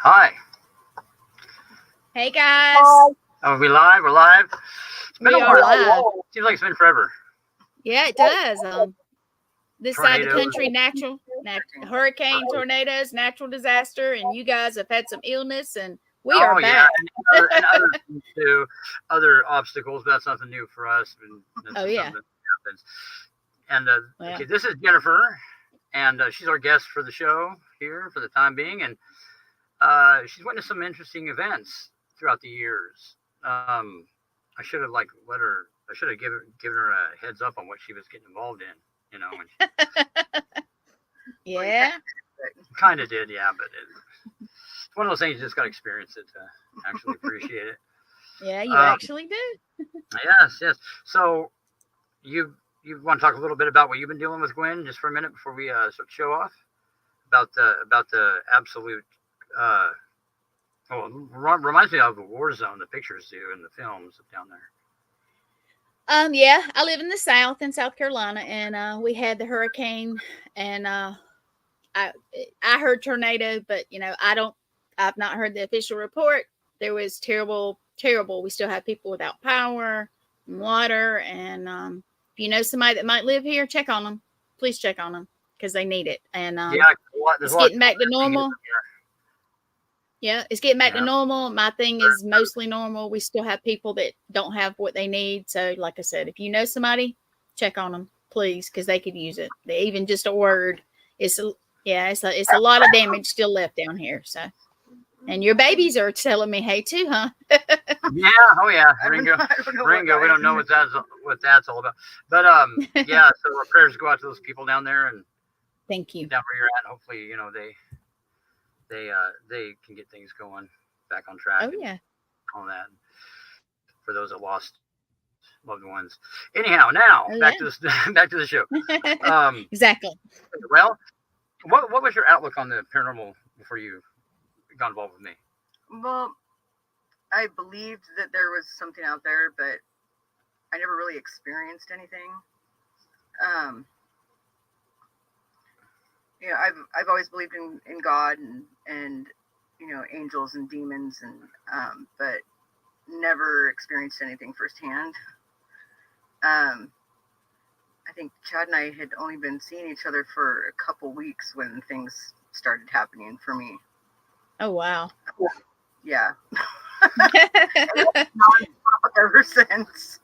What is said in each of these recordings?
Hi. Hey guys, Hi. Are we live? We're live. It's been we a are while. live. Seems like it's been forever. Yeah, it does. This side of the Tornadoes. country, hurricane, tornadoes, natural disaster, and you guys have had some illness, and we are yeah, back. and other things too, other obstacles. But that's nothing new for us. And that's Oh just yeah. something that happens. And Well. okay, this is Jennifer, and she's our guest for the show here for the time being, and she's witnessed some interesting events throughout the years. I should have let her. I should have given her a heads up on what she was getting involved in. You know, and Yeah. kind of did, yeah. But it's one of those things you just got to experience it to actually appreciate it. Yeah, you actually do. Yes. So you want to talk a little bit about what you've been dealing with, Gwen, just for a minute before we show off about the absolute. Reminds me of the war zone. The pictures do and the films down there. Yeah, I live in the South in South Carolina, and we had the hurricane, and I heard tornado, but I've not heard the official report. There was terrible. We still have people without power, and water, and if you know somebody that might live here, check on them. Please check on them because they need it. And it's getting back to normal. Yeah, it's getting back to normal. My thing is mostly normal. We still have people that don't have what they need. So, like I said, if you know somebody, check on them, please, because they could use it. Even just a word. It's a lot of damage still left down here. So, and your babies are telling me, hey, too, huh? Yeah. Oh, yeah. Ringo. We don't know what that's all about. But yeah. So our prayers go out to those people down there, and thank you. Down where you're at. Hopefully, they can get things going back on track. Oh yeah. All that for those that lost loved ones. Anyhow, now back to the show. Exactly. Well, what was your outlook on the paranormal before you got involved with me? Well, I believed that there was something out there, but I never really experienced anything. I've always believed in God and angels and demons, and but never experienced anything firsthand. I think Chad and I had only been seeing each other for a couple weeks when things started happening for me. Oh wow. Yeah. Ever since.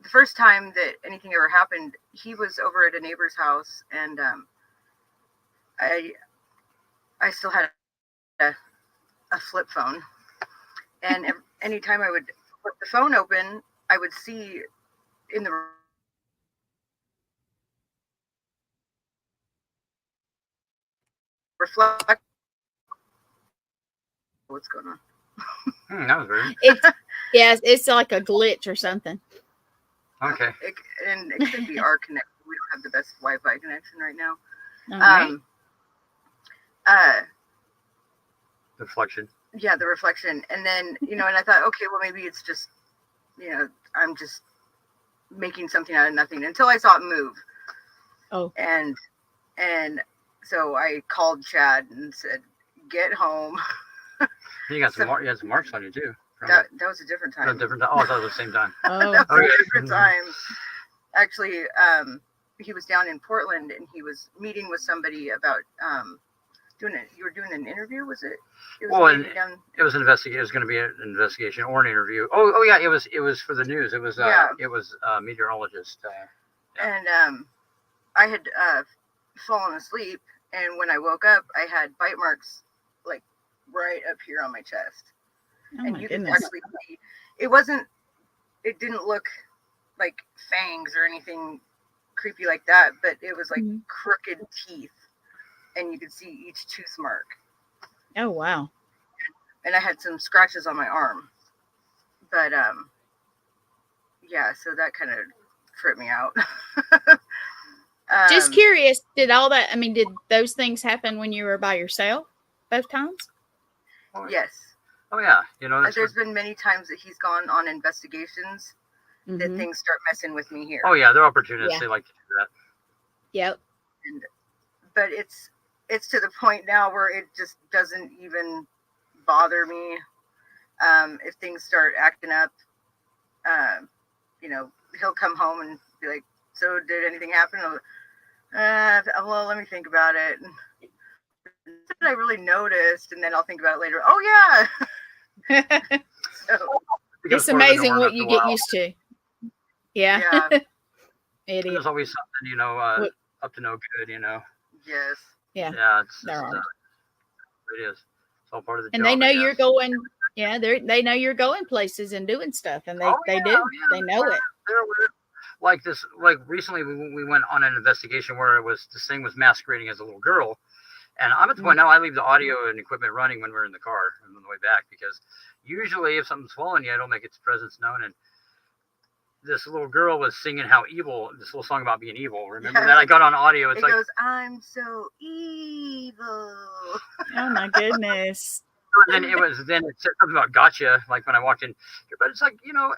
The first time that anything ever happened, he was over at a neighbor's house, and I still had a flip phone, and anytime I would flip the phone open, I would see in the reflect. What's going on? That was weird. It's like a glitch or something. Okay. It could be our connection. We don't have the best Wi-Fi connection right now. All right. Reflection. Yeah, the reflection. And then, and I thought, okay, well, maybe it's just, I'm just making something out of nothing until I saw it move. Oh. And so I called Chad and said, get home. You had some marks on you too. That was a different time. Oh, I thought it was the same time. Oh. That was a different time. Actually, he was down in Portland, and he was meeting with somebody about you were doing an interview, was it? It was an investigation. It was going to be an investigation or an interview. Oh yeah, it was for the news. It was a meteorologist. And I had fallen asleep, and when I woke up, I had bite marks like right up here on my chest. Oh, and my you goodness. could actually see it didn't look like fangs or anything creepy like that, but it was like crooked teeth, and you could see each tooth mark. Oh wow. And I had some scratches on my arm, but so that kind of tripped me out. Just curious, did those things happen when you were by yourself both times? Yes. Oh yeah, there's been many times that he's gone on investigations that things start messing with me here. Oh yeah, they're opportunists. Yeah. They like to do that. Yep. And but it's to the point now where it just doesn't even bother me. If things start acting up, you know, he'll come home and be like, "So did anything happen?" Well, let me think about it. I really noticed, and then I'll think about it later. Oh yeah. So it's amazing what you get used to. Yeah. It is. There's always something, you know, up to no good, you know. Yes. Yeah. Yeah, it's there are. It is. It's all part of the and job. they know you're going. Yeah, they know you're going places and doing stuff, and they do. Yeah. They know it. Like recently we went on an investigation where this thing was masquerading as a little girl. And I'm at the point now I leave the audio and equipment running when we're in the car and on the way back, because usually if something's following you, I don't make its presence known. And this little girl was singing how evil, this little song about being evil. Remember that? I got on audio. It goes, "I'm so evil." Oh my goodness. And then it said something about gotcha, like when I walked in. But it's like, you know,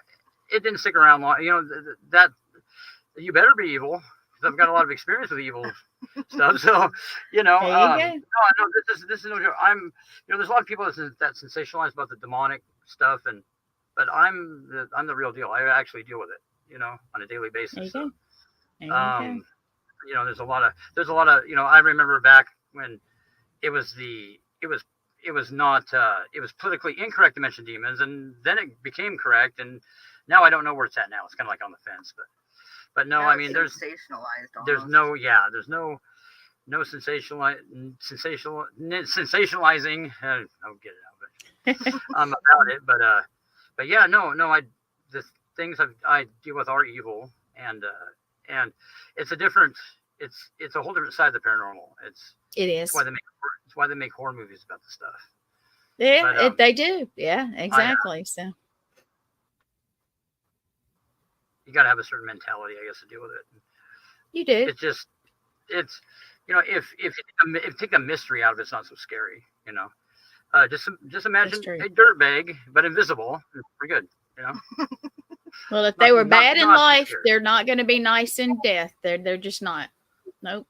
it didn't stick around long. You know, that you better be evil, because I've got a lot of experience with evil stuff. So, you know, no, this is no joke. There's a lot of people that sensationalize about the demonic stuff, but I'm the real deal. I actually deal with it, you know, on a daily basis. So, you know, there's a lot of, you know, I remember back when it was politically incorrect to mention demons, and then it became correct, and now I don't know where it's at now. It's kind of like on the fence, but no, I mean, there's sensationalizing. I don't get it out, about it, but yeah, no, the things I deal with are evil, and it's a whole different side of the paranormal. It is. It's why they make horror movies about the stuff. Yeah, but, they do. Yeah, exactly. So you got to have a certain mentality, I guess, to deal with it. You do. It's you know, if you take the mystery out of it, it's not so scary. You know, just imagine a dirtbag but invisible. We're good. You know. Well, if they were bad in life, they're not going to be nice in death. They're just not. Nope.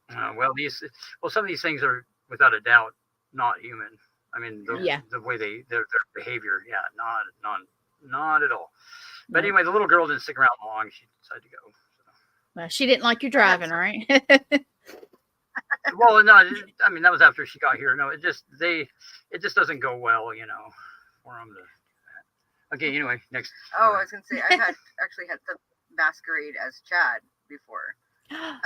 Some of these things are without a doubt not human. I mean, the way their behavior, not at all. But anyway, the little girl didn't stick around long. She decided to go. So. Well, she didn't like you driving, right? Well, no, I mean, that was after she got here. No, it just doesn't go well, you know, for them to. Okay, anyway, next. Oh, I was gonna say I actually had some masquerade as Chad before.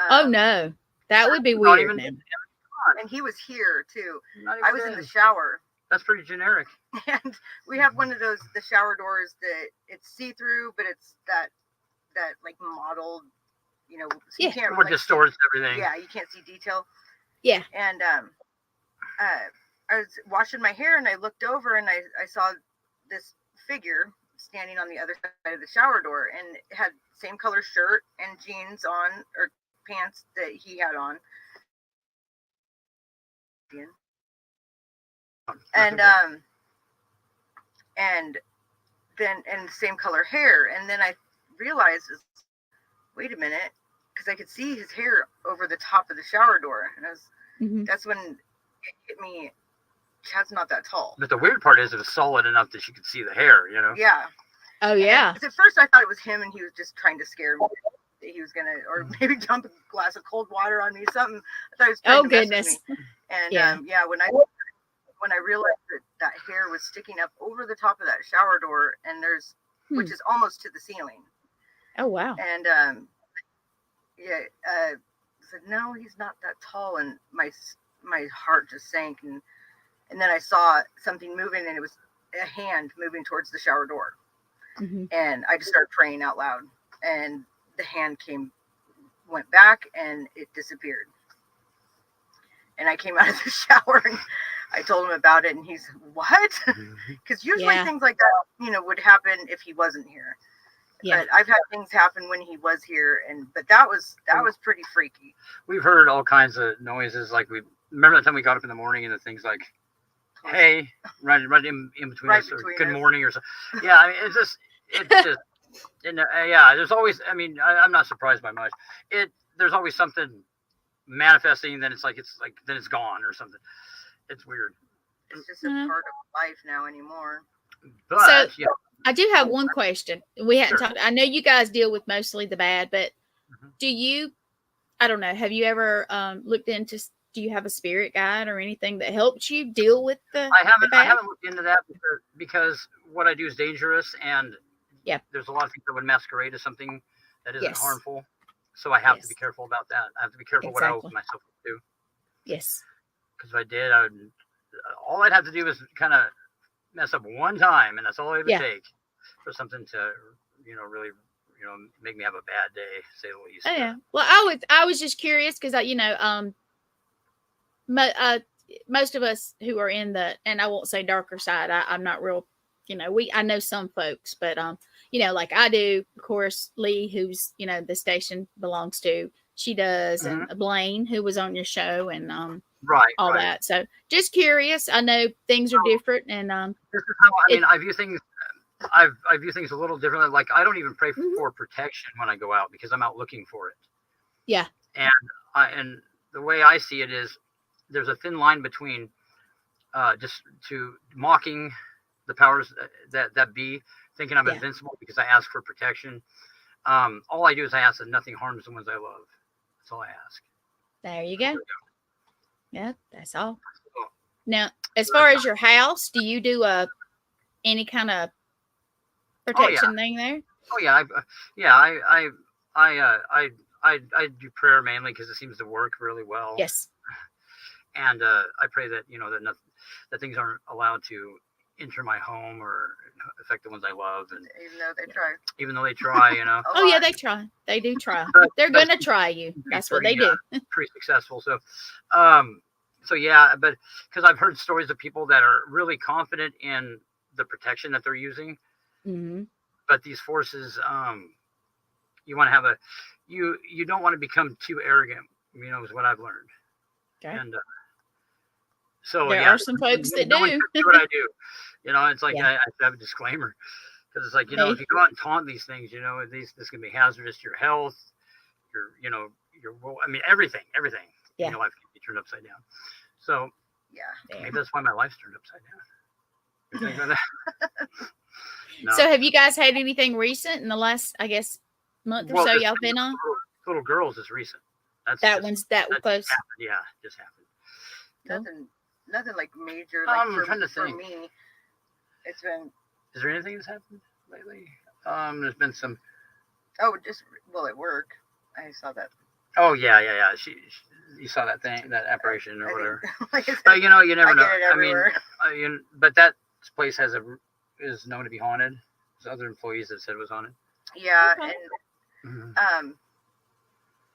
Oh no, that would be weird. And he was here too. I was in the shower. That's pretty generic. And we have one of those, the shower doors that it's see-through, but it's that like modeled, you know, so you can't really distorts everything. Yeah, you can't see detail. Yeah. And I was washing my hair and I looked over and I saw this figure standing on the other side of the shower door, and it had same color shirt and jeans on, or pants that he had on. And then same color hair, and then I realized, wait a minute, because I could see his hair over the top of the shower door, and that's when it hit me. Chad's not that tall. But the weird part is it was solid enough that you could see the hair, you know? Yeah. Oh yeah. And at first I thought it was him, and he was just trying to scare me. He was gonna, or maybe dump a glass of cold water on me, something. I thought he was trying to mess with me. And when I realized that hair was sticking up over the top of that shower door, and which is almost to the ceiling. Oh wow. And I said, no, he's not that tall, and my heart just sank, and then I saw something moving, and it was a hand moving towards the shower door. And I just started praying out loud, and the hand went back, and it disappeared. And I came out of the shower, and I told him about it, and he's, what? Because usually things like that, you know, would happen if he wasn't here. Yeah. But I've had things happen when he was here, but that was pretty freaky. We've heard all kinds of noises. Like remember the time we got up in the morning and the things like, hey, right in between us, or good morning, or something. Yeah, I mean, it's just, there's always, I mean, I'm not surprised by much. There's always something manifesting, then it's like then it's gone or something. It's weird. It's just a part of life now anymore. But So- yeah, I do have one question. We hadn't Sure. talked. I know you guys deal with mostly the bad, but Mhm. do you? I don't know. Have you ever looked into? Do you have a spirit guide or anything that helps you deal with the I the bad? haven't looked into that because what I do is dangerous, and Yeah. there's a lot of things that would masquerade as something that isn't Yes. harmful. So I have to be Yes. careful about that. I have to be careful what I Exactly. open myself up to, Yes. because if I did, all I'd have to do is kind of mess up one time, and that's all it would Yeah. take for something to, really, make me have a bad day, to say the least. Oh yeah. Well, I was just curious because most of us who are in the, and I won't say darker side. I'm not real. I know some folks, but like I do. Of course, Lee, who's the station belongs to, she does, and Blaine, who was on your show, and Right. all right. that. So just curious. I know things are different, and This is how I view things. I view things a little differently. Like, I don't even pray Mhm. for protection when I go out, because I'm out looking for it. Yeah. And the way I see it is, there's a thin line between just to mocking the powers that be, thinking I'm Yeah. invincible because I ask for protection. All I do is I ask that nothing harms the ones I love. That's all I ask. There you go. Yeah, that's all. So, Now, as far as your house, do you do any kind of protection thing there? oh yeah, I do prayer mainly because it seems to work really well. Yes. And I pray that that things aren't allowed to enter my home or affect the ones I love, and Even though they try. even though they try, A Oh yeah, lot. they try. They do try. But They're that's gonna try you. That's what they pretty, do. pretty successful. So yeah, but because I've heard stories of people that are really confident in the protection that they're using, Mm-hmm. but these forces, you want to have you don't want to become too arrogant, is what I've learned. Okay. And so There yeah, are some folks that no one do. can do what I do. It's like, Yeah. I have a disclaimer, because it's like, Hey. if you go out and taunt these things, this can be hazardous to your health, everything Yeah. in your life can be turned upside down. So Yeah. maybe that's why my life's turned upside down. You think about that? No. So have you guys had anything recent in the last, I guess, month or Well, so this y'all thing been with on? little girls is recent. That's That just- one's that that close. just happened. Yeah, just happened. Nothing like major. I'm Like trying to for think. me, it's been Is there anything that's happened lately? There's been some. at work. I saw that. Oh yeah. You saw that thing, that apparition or I whatever. think, like I said, But you never I know. get it everywhere. But that place is known to be haunted. There's other employees that said it was haunted. Yeah, Okay. and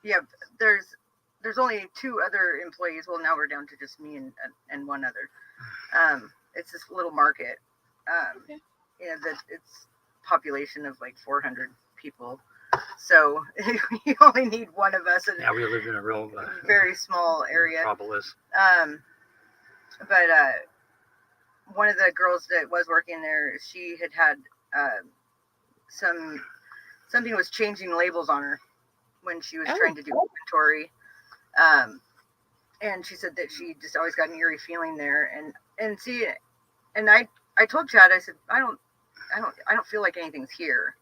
yeah, there's only 2 other employees. Well, now we're down to just me and one other. It's this little market. Okay. It's population of like 400 people. So you only need one of us in Yeah, we lived in a real a very small area. metropolis. But one of the girls that was working there, she had something was changing labels on her when she was trying to do inventory. And she said that she just always got an eerie feeling there. And I told Chad, I said, I don't feel like anything's here.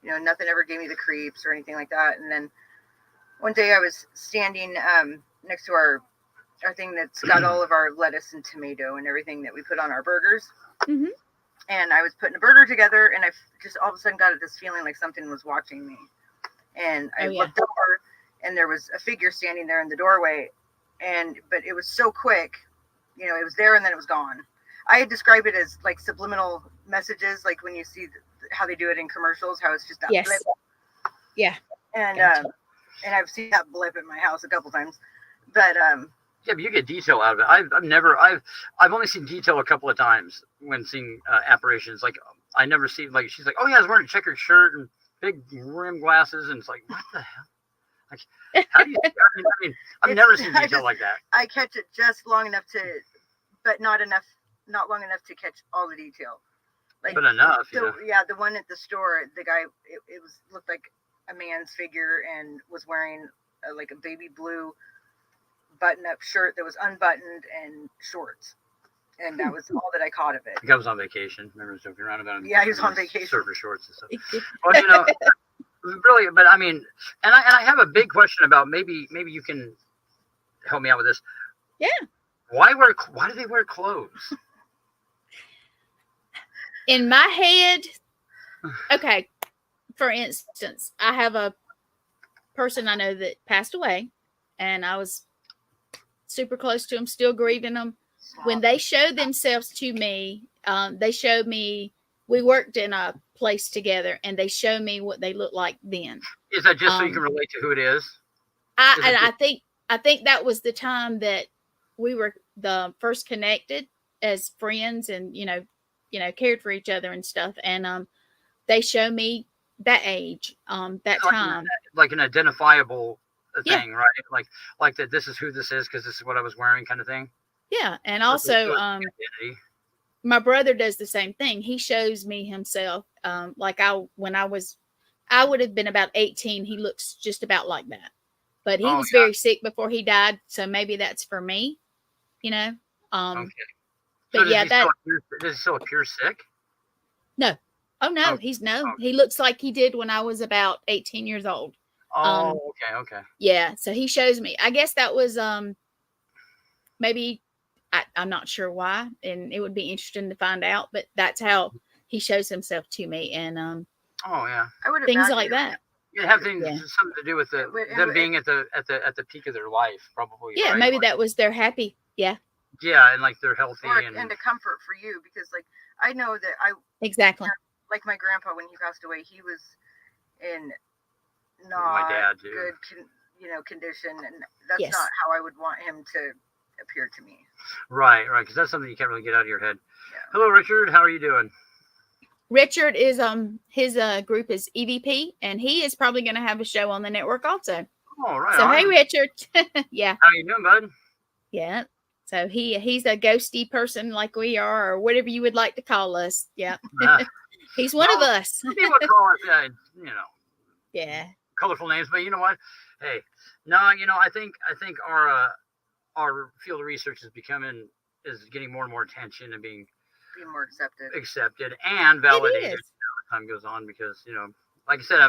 Nothing ever gave me the creeps or anything like that. And then one day I was standing next to our thing that's got all of our lettuce and tomato and everything that we put on our burgers. Mm-hmm. And I was putting a burger together, and I just all of a sudden got this feeling like something was watching me. And I looked over, and there was a figure standing there in the doorway. But it was so quick, it was there and then it was gone. I describe it as like subliminal messages, like when you see how they do it in commercials, how it's just that blip. Yeah. And Gotcha. and I've seen that blip at my house a couple times, but Yeah, but you get detail out of it. I've only seen detail a couple of times when seeing apparitions. Like, I never see, like, she's like, oh yeah, I was wearing a checkered shirt and big rim glasses, and it's like, what the hell? Like, how do you? I've never seen detail like that. I catch it just long enough but not long enough to catch all the detail. Like, But enough, the one at the store, the guy, looked like a man's figure and was wearing like a baby blue button-up shirt that was unbuttoned and shorts, and that was all that I caught of it. The guy was on vacation. Remember, he was joking around about him. Yeah, he was on vacation. Surfer shorts and stuff. Well, you know, really, but I mean, and I have a big question about maybe you can help me out with this. Yeah. Why do they wear clothes? In my head, okay, for instance, I have a person I know that passed away, and I was super close to him, still grieving them. When they showed themselves to me, they showed me, we worked in a place together, and they showed me what they looked like then. Is that just so you can relate to who it is? I think that was the time that we were the first connected as friends, and you know, cared for each other and stuff. And they show me that age, that time, like an identifiable thing, right? Like that. This is who this is because this is what I was wearing, kind of thing. Yeah, and also, my brother does the same thing. He shows me himself. Like I would have been about 18. He looks just about like that, but he was very sick before he died. So maybe that's for me, you know. Okay. But so yeah, does he still appear sick? No. Oh no, he looks like he did when I was about 18 years old. Oh, okay. Yeah, so he shows me. I guess that was maybe I'm not sure why, and it would be interesting to find out, but that's how he shows himself to me. And oh yeah, things like that. It have something to do with them being at the peak of their life, probably. Yeah, right? maybe that was their happy. Yeah. Yeah, and like they're healthy and a comfort for you, because like I know that exactly, like my grandpa, when he passed away, he was in not my dad too. Good condition, and that's not how I would want him to appear to me. Right, because that's something you can't really get out of your head. Yeah. Hello, Richard. How are you doing? Richard is his group is EVP, and he is probably going to have a show on the network also. Oh, right. So hey, Richard. Yeah. How you doing, bud? Yeah. So he's a ghosty person like we are, or whatever you would like to call us. Yeah. He's one of us. People call us, yeah, colorful names, but you know what? Hey, no, I think our field of research is getting more and more attention and being more accepted and validated as time goes on, because like I said,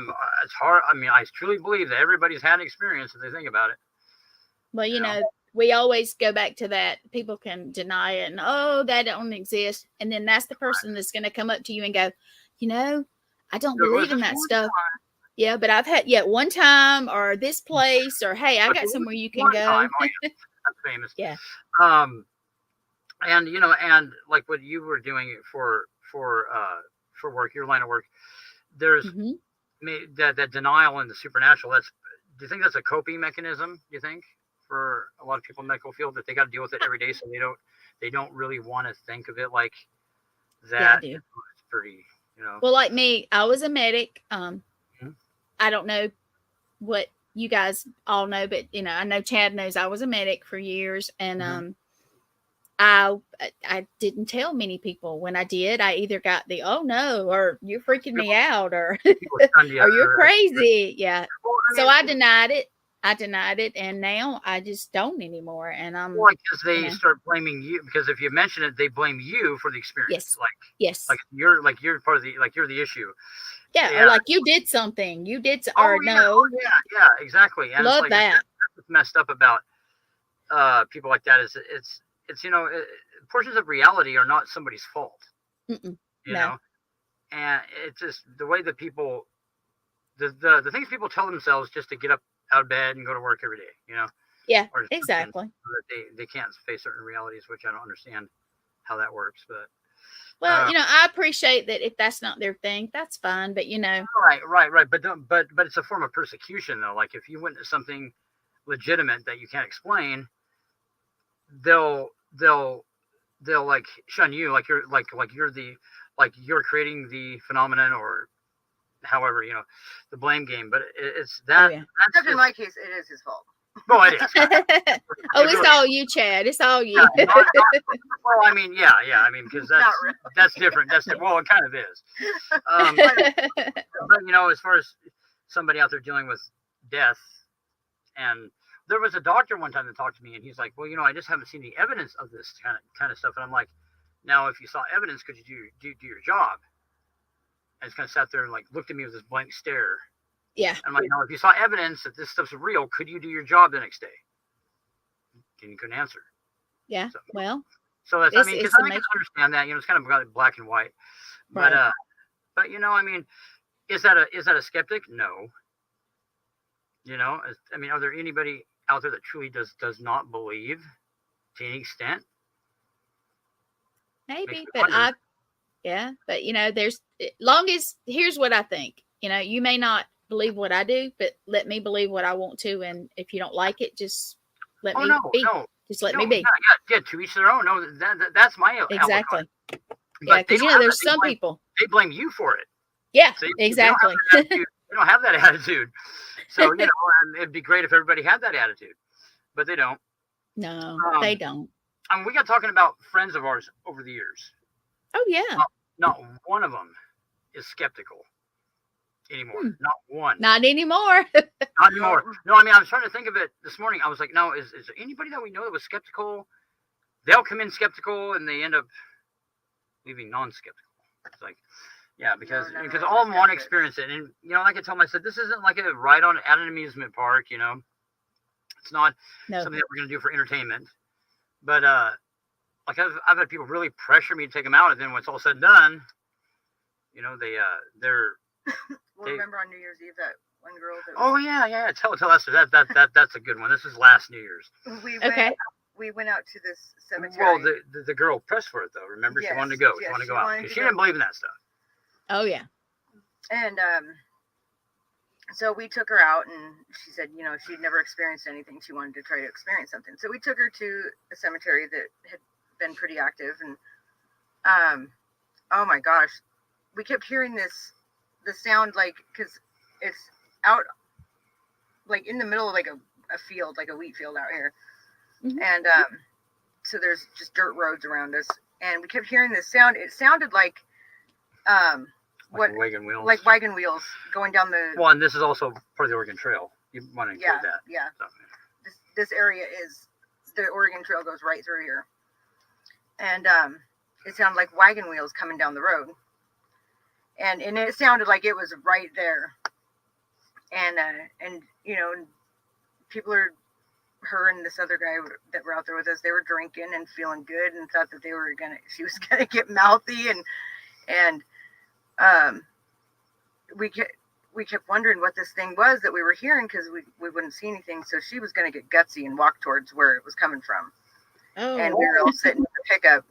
it's hard. I mean, I truly believe that everybody's had an experience if they think about it. Well, you know, we always go back to that. People can deny it and that don't exist, and then that's the person that's going to come up to you and go, I don't believe in that stuff. Yeah, but I've had one time, or this place, or hey, I got somewhere you can go. That's famous. Yeah. And and like what you were doing for work, your line of work, there's that denial in the supernatural. Do you think that's a coping mechanism? Do you think for a lot of people in the medical field that they got to deal with it every day, so they don't really want to think of it like that? Yeah, I do. It's pretty, Well, like me, I was a medic. I don't know what you guys all know, but I know Chad knows I was a medic for years, and I didn't tell many people. When I did, I either got the "oh no," or "you're freaking me out," or or "you're crazy." Yeah. Well, so I denied it, and now I just don't anymore. And I'm because they start blaming you, because if you mention it, they blame you for the experience. Yes. Like you're part of you're the issue. Yeah, or like you did something. You did or no. Yeah, exactly. And love it's that. What's messed up about people like that is it's portions of reality are not somebody's fault. You know, and it's just the way that people the things people tell themselves just to get up out of bed and go to work every day. Yeah, exactly. So that they can't face certain realities, which I don't understand how that works, but. Well, I appreciate that if that's not their thing, that's fine. But right. But it's a form of persecution, though. Like if you witness something legitimate that you can't explain, they'll like shun you, like you're creating the phenomenon, or however the blame game. But it's that. Oh, yeah. Except in my case, it is his fault. Well, it is. It's all you, Chad. It's all you. Well, I mean, yeah. I mean, because that's different. Well, it kind of is. But as far as somebody out there dealing with death, and there was a doctor one time that talked to me, and he's like, well, I just haven't seen the evidence of this kind of stuff. And I'm like, now, if you saw evidence, could you do your job? And just kind of sat there and like looked at me with this blank stare. Yeah. I'm like, no, if you saw evidence that this stuff's real, could you do your job the next day? And he couldn't answer. Yeah. So, well, so that's, it's, because it's I amazing. can understand that, it's kind of black and white. But, Right. but is that a skeptic? No. Are there anybody out there that truly does not believe to any extent? Maybe, but there's long as here's what I think. You may not believe what I do, but let me believe what I want to, and if you don't like it, just let me be. No. Just let me be. Yeah, to each their own. No, that's my Exactly. Yeah, because there's some people they blame you for it. Yeah, so exactly. They don't have that attitude. So and it'd be great if everybody had that attitude, but they don't. No, they don't. We got talking about friends of ours over the years. Oh yeah. Not one of them is skeptical anymore. Not one. Not anymore. Not anymore. No, I was trying to think of it this morning. I was like, no, is there anybody that we know that was skeptical? They'll come in skeptical and they end up leaving non-skeptical. It's like, yeah, because all of them want to experience it. And, like I told them, I said, this isn't like a ride at an amusement park, It's not something that we're going to do for entertainment. But, like I've had people really pressure me to take them out, and then when it's all said and done, they're. Remember on New Year's Eve that one girl that. Oh yeah. Tell Esther that's a good one. This is last New Year's. We went out to this cemetery. Well, the girl pressed for it though. Remember, she wanted to go. She wanted to go out because she didn't believe in that stuff. Oh yeah. And so we took her out, and she said, she'd never experienced anything. She wanted to try to experience something. So we took her to a cemetery that had been pretty active, and oh my gosh, we kept hearing the sound, like, because it's out like in the middle of like a field, like a wheat field out here. Mm-hmm. And so there's just dirt roads around us, and we kept hearing this sound. It sounded like wagon wheels, like wagon wheels going down the. Well, and this is also part of the Oregon Trail. You want to include that? Yeah. So, this area is the Oregon Trail goes right through here, and it sounded like wagon wheels coming down the road, and it sounded like it was right there, and people are. Her and this other guy that were out there with us, they were drinking and feeling good and thought that she was gonna get mouthy, and we kept wondering what this thing was that we were hearing, because we wouldn't see anything. So she was gonna get gutsy and walk towards where it was coming from. Oh. And we were all sitting in the pickup,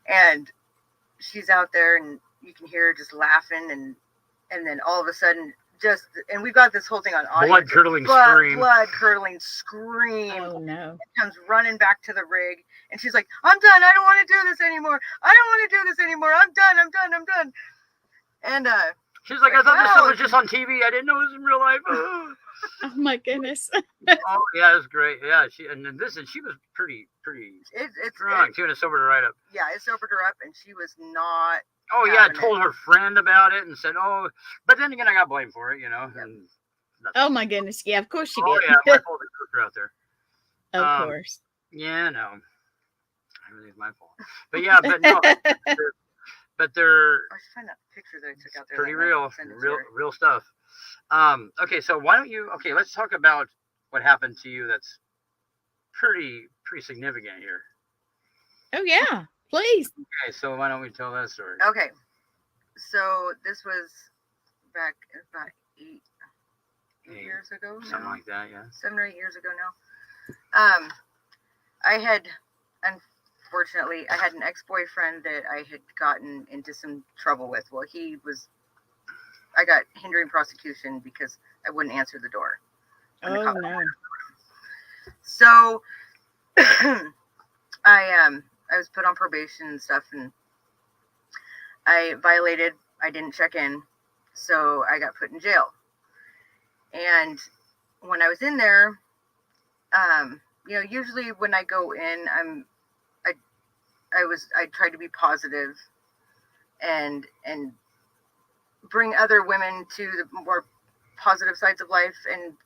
and she's out there, and you can hear her just laughing, and then all of a sudden. And we've got this whole thing on audio. Blood-curdling scream. Blood-curdling scream. Oh, no. It comes running back to the rig. And she's like, I'm done. I don't want to do this anymore. I'm done. And she's like, I thought this stuff was just on TV. I didn't know it was in real life. Oh, my goodness. Oh, yeah, it was great. Yeah, she was pretty drunk. She would have sobered her right up. Yeah, it sobered her up, and she was not. Oh yeah, I told her friend about it and said, but then again, I got blamed for it, And oh my goodness, yeah, of course you did. Oh yeah, my fault. The out there. Of course. Yeah, no, everything's my fault. But yeah, but no, but they're. I was trying that picture that I took out there. Pretty real stuff. Okay, so why don't you? Okay, let's talk about what happened to you. That's pretty significant here. Oh yeah. Please. Okay, so why don't we tell that story? Okay. So this was back about eight years ago. Something like that, yeah. 7 or 8 years ago now. Unfortunately, I had an ex-boyfriend that I had gotten into some trouble with. Well, I got hindering prosecution because I wouldn't answer the door. Oh, no. So, I was put on probation and stuff, and I didn't check in, so I got put in jail. And when I was in there, usually when I go in, I tried to be positive and bring other women to the more positive sides of life, and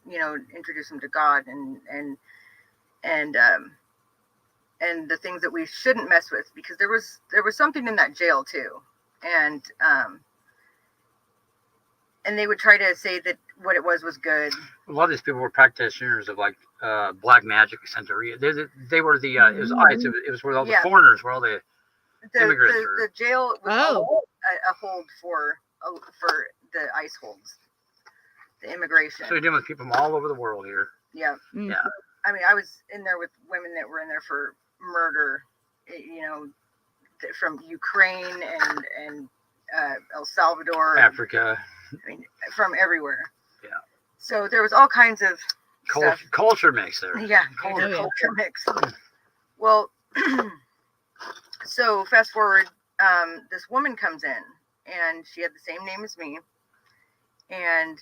introduce them to God and the things that we shouldn't mess with, because there was something in that jail too, and they would try to say that what it was good. A lot of these people were practitioners of like black magic, Santeria. They were the it was ICE. It was where all the foreigners, where all the immigrants were. The jail was a hold for the ICE holds, the immigration. So you're dealing with people from all over the world here. Yeah. Mm. Yeah. I mean, I was in there with women that were in there for murder, from Ukraine and El Salvador, Africa. I mean, from everywhere. Yeah. So there was all kinds of culture mix there. Yeah, culture mix. Well, so fast forward, this woman comes in, and she had the same name as me, and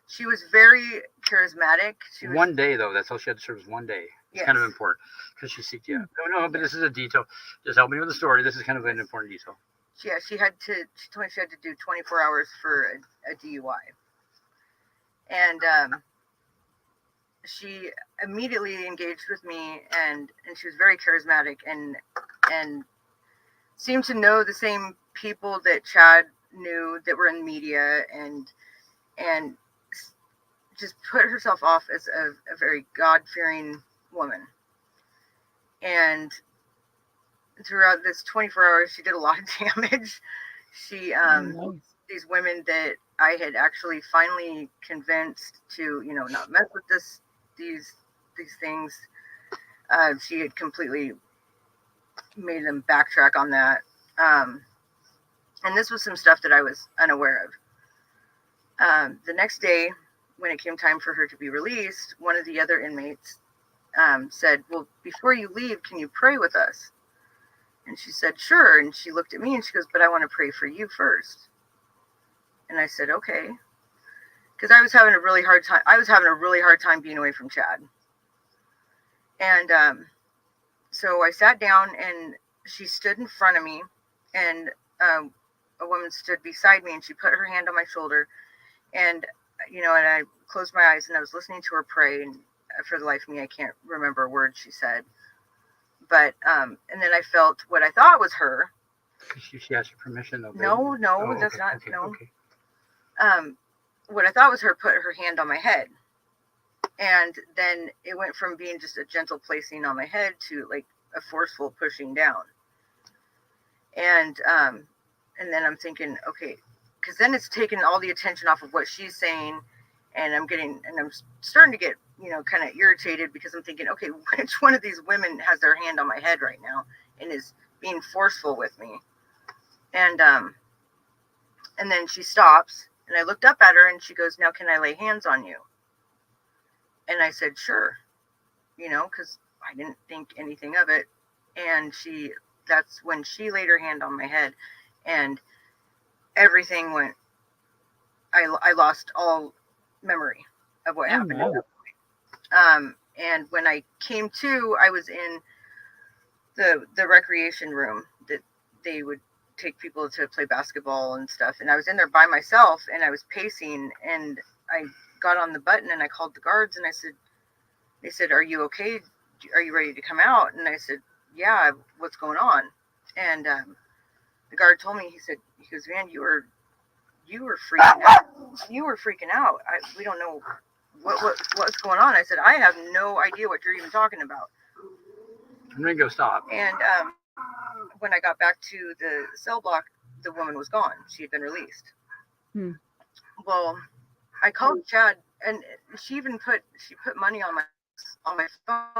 she was very charismatic. She was, one day, though, that's all she had to serve was one day. It's kind of important, because she seeked you out. No, but this is a detail. Just help me with the story. This is kind of an important detail. Yeah, she told me she had to do 24 hours for a DUI. And she immediately engaged with me, and she was very charismatic and seemed to know the same people that Chad knew that were in media, and just put herself off as a very God-fearing woman. And throughout this 24 hours, she did a lot of damage. She, these women that I had actually finally convinced to, not mess with these things, she had completely made them backtrack on that. And this was some stuff that I was unaware of. The next day, when it came time for her to be released, one of the other inmates said, "Well, before you leave, can you pray with us?" And she said, "Sure." And she looked at me and she goes, "But I want to pray for you first." And I said, "Okay." Because I was having a really hard time being away from Chad. And so I sat down, and she stood in front of me, and a woman stood beside me, and she put her hand on my shoulder, and and I closed my eyes, and I was listening to her pray, and for the life of me, I can't remember a word she said. But and then I felt what I thought was her. She asked your permission, though. No, Oh, that's okay, not. okay, no. Okay. What I thought was her put her hand on my head, and then it went from being just a gentle placing on my head to like a forceful pushing down. And then I'm thinking, okay, because then it's taken all the attention off of what she's saying, and I'm starting to get kind of irritated, because I'm thinking, okay, which one of these women has their hand on my head right now and is being forceful with me? And then she stops, and I looked up at her, and she goes, "Now, can I lay hands on you?" And I said, "Sure," because I didn't think anything of it. And that's when she laid her hand on my head, and everything went, I lost all memory of what happened at that point. And when I came to, I was in the recreation room that they would take people to play basketball and stuff. And I was in there by myself, and I was pacing, and I got on the button, and I called the guards, and they said, "Are you okay? Are you ready to come out?" And I said, "Yeah, what's going on?" And the guard told me, he goes, "Man, you were freaking out. You were freaking out. We don't know what's going on." I said, "I have no idea what you're even talking about." And then go stop. And when I got back to the cell block, the woman was gone. She had been released. Well, I called Chad, and she put money on my phone.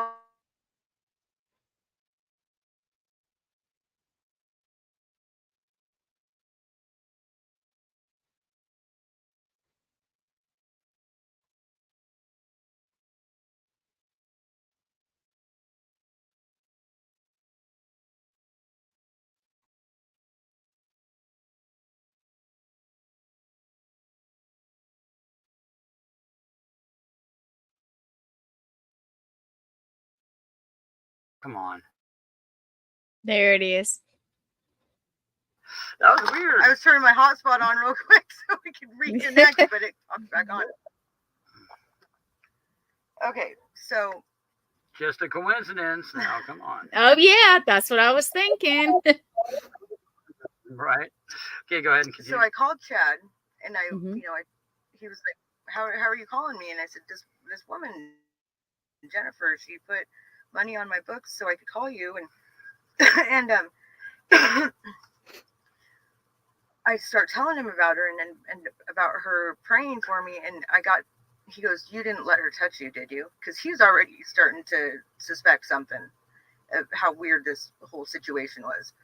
Come on. There it is. That was weird. I was turning my hotspot on real quick so we could reconnect, but it popped back on. Okay, so Just a coincidence. Now, come on. Oh yeah, that's what I was thinking. Right. Okay, go ahead and so continue. I called Chad, and Mhm. he was like, how are you calling me? And I said, this woman, Jennifer, she put money on my books so I could call you, and and I start telling him about her and about her praying for me, and he goes, you didn't let her touch you, did you? Because he's already starting to suspect something of how weird this whole situation was.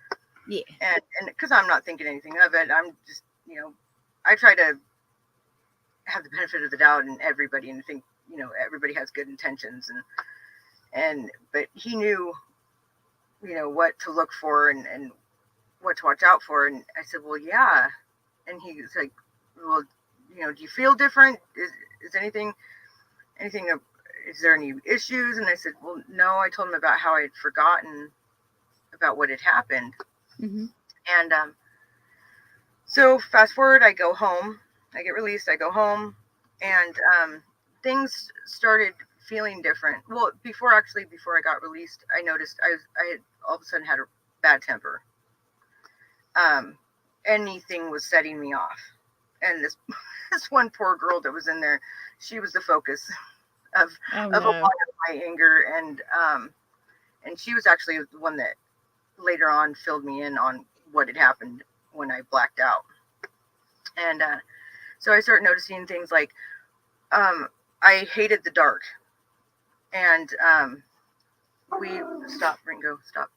Yeah. And because I'm not thinking anything of it, I'm just, I try to have the benefit of the doubt in everybody and think, everybody has good intentions, but he knew, what to look for and what to watch out for. And I said, well, yeah. And he was like, well, do you feel different? Is anything, is there any issues? And I said, well, no. I told him about how I had forgotten about what had happened. Mm-hmm. And so fast forward, I go home. I get released. I go home, and things started feeling different. Well, before I got released, I noticed I had all of a sudden had a bad temper. Anything was setting me off, and this one poor girl that was in there, she was the focus of a lot of my anger, and she was actually the one that later on filled me in on what had happened when I blacked out. And so I started noticing things like I hated the dark, and we stop, Ringo, stop.